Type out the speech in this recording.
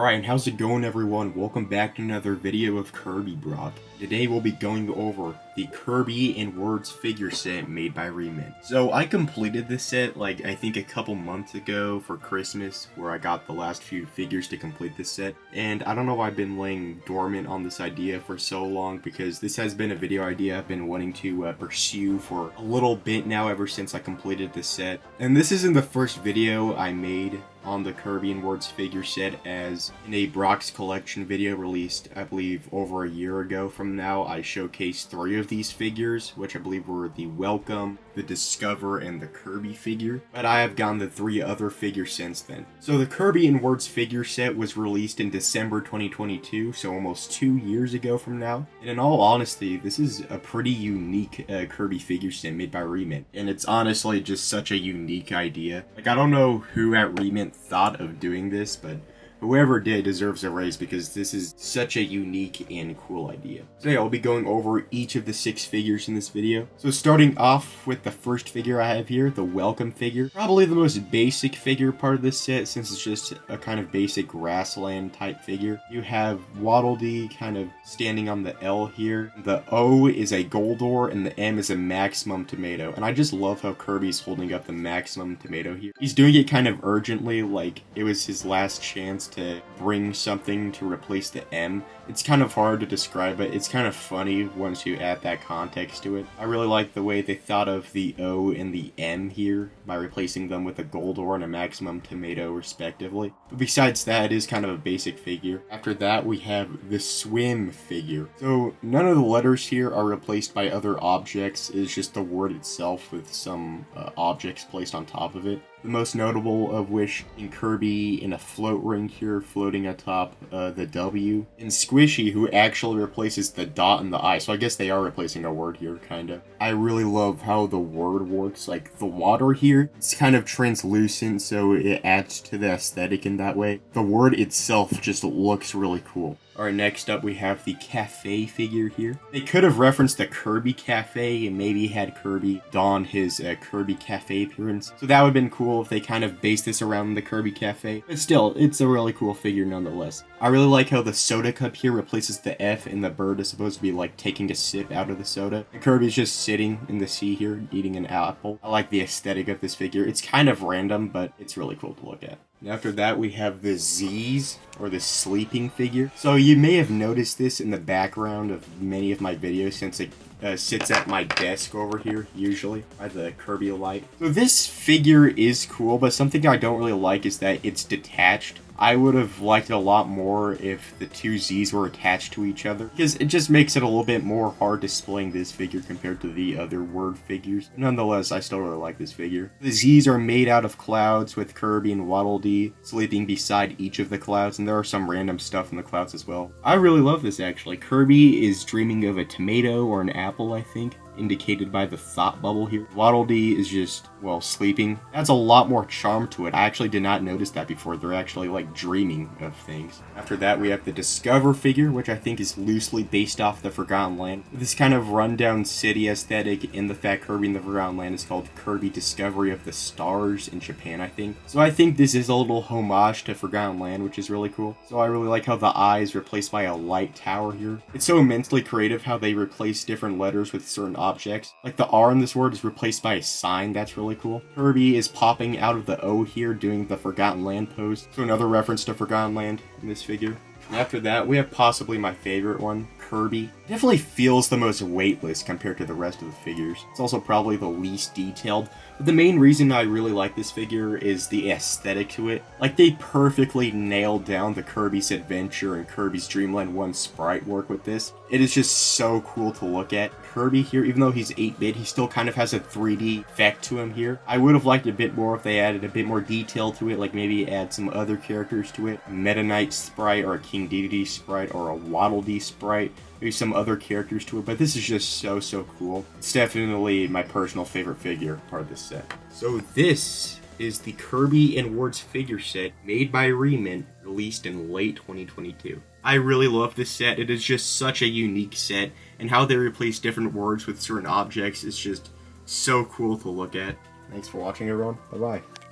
Alright, and how's it going, everyone? Welcome back to another video of Kirby Brock. Today we'll be going over the Kirby in Words figure set made by Remint. So I completed this set I think a couple months ago for Christmas, where I got the last few figures to complete this set. And I don't know why I've been laying dormant on this idea for so long, because this has been a video idea I've been wanting to pursue for a little bit now, ever since I completed this set. And this isn't the first video I made on the Kirby in Words figure set, as in a Brock's Collection video released, I believe, over a year ago from now, I showcased 3 of these figures, which I believe were the Welcome, the Discover, and the Kirby figure, but I have gotten the 3 other figures since then. So the Kirby in Words figure set was released in December 2022, so almost 2 years ago from now, and in all honesty, this is a pretty unique Kirby figure set made by Remint, and it's honestly just such a unique idea. I don't know who at Remint thought of doing this, but whoever did deserves a raise, because this is such a unique and cool idea. So yeah, I'll be going over each of the 6 figures in this video. So starting off with the first figure I have here, the Welcome figure. Probably the most basic figure part of this set, since it's just a kind of basic grassland type figure. You have Waddle Dee kind of standing on the L here. The O is a Goldor, and the M is a Maximum Tomato. And I just love how Kirby's holding up the Maximum Tomato here. He's doing it kind of urgently, like it was his last chance to bring something to replace the M. It's kind of hard to describe it. It's kind of funny once you add that context to it. I really like the way they thought of the O and the M here by replacing them with a Goldor and a Maximum Tomato respectively. But besides that, it is kind of a basic figure. After that, we have the Swim figure. So none of the letters here are replaced by other objects. It's just the word itself with some objects placed on top of it. The most notable of which in Kirby in a float ring here floating atop the W. In Squishy, who actually replaces the dot and the I, so I guess they are replacing a word here, kinda. I really love how the word works, like the water here, it's kind of translucent, so it adds to the aesthetic in that way. The word itself just looks really cool. Alright, next up we have the Cafe figure here. They could have referenced the Kirby Cafe and maybe had Kirby don his Kirby Cafe appearance. So that would have been cool if they kind of based this around the Kirby Cafe. But still, it's a really cool figure nonetheless. I really like how the soda cup here replaces the F, and the bird is supposed to be like taking a sip out of the soda. And Kirby's just sitting in the sea here eating an apple. I like the aesthetic of this figure. It's kind of random, but it's really cool to look at. After that, we have the Z's, or the sleeping figure. So you may have noticed this in the background of many of my videos, since it sits at my desk over here, usually, by the Kirby light. So this figure is cool, but something I don't really like is that it's detached. I would have liked it a lot more if the 2 Z's were attached to each other, because it just makes it a little bit more hard displaying this figure compared to the other word figures. Nonetheless, I still really like this figure. The Z's are made out of clouds, with Kirby and Waddle Dee sleeping beside each of the clouds, and there are some random stuff in the clouds as well. I really love this, actually. Kirby is dreaming of a tomato or an apple, I think, indicated by the thought bubble here. Waddle Dee is just, well, sleeping. Adds a lot more charm to it. I actually did not notice that before. They're actually, like, dreaming of things. After that, we have the Discover figure, which I think is loosely based off the Forgotten Land. This kind of rundown city aesthetic in the fact Kirby in the Forgotten Land is called Kirby Discovery of the Stars in Japan, I think. So I think this is a little homage to Forgotten Land, which is really cool. So I really like how the I is replaced by a light tower here. It's so immensely creative how they replace different letters with certain objects. Like the R in this word is replaced by a sign. That's really cool. Kirby is popping out of the O here doing the Forgotten Land pose. So another reference to Forgotten Land in this figure. And after that, we have possibly my favorite one, Kirby. It definitely feels the most weightless compared to the rest of the figures. It's also probably the least detailed, but the main reason I really like this figure is the aesthetic to it. Like, they perfectly nailed down the Kirby's Adventure and Kirby's Dream Land 1 sprite work with this. It is just so cool to look at. Kirby here, even though he's 8-bit, he still kind of has a 3D effect to him here. I would have liked a bit more if they added a bit more detail to it, like maybe add some other characters to it. A Meta Knight sprite, or a King Dedede sprite, or a Waddle Dee sprite. Maybe some other characters to it, but this is just so cool. It's definitely my personal favorite figure part of this set. So this is the Kirby in Words figure set made by Remint, released in late 2022. I really love this set. It is just such a unique set, and how they replace different words with certain objects is just so cool to look at. Thanks for watching, everyone. Bye-bye.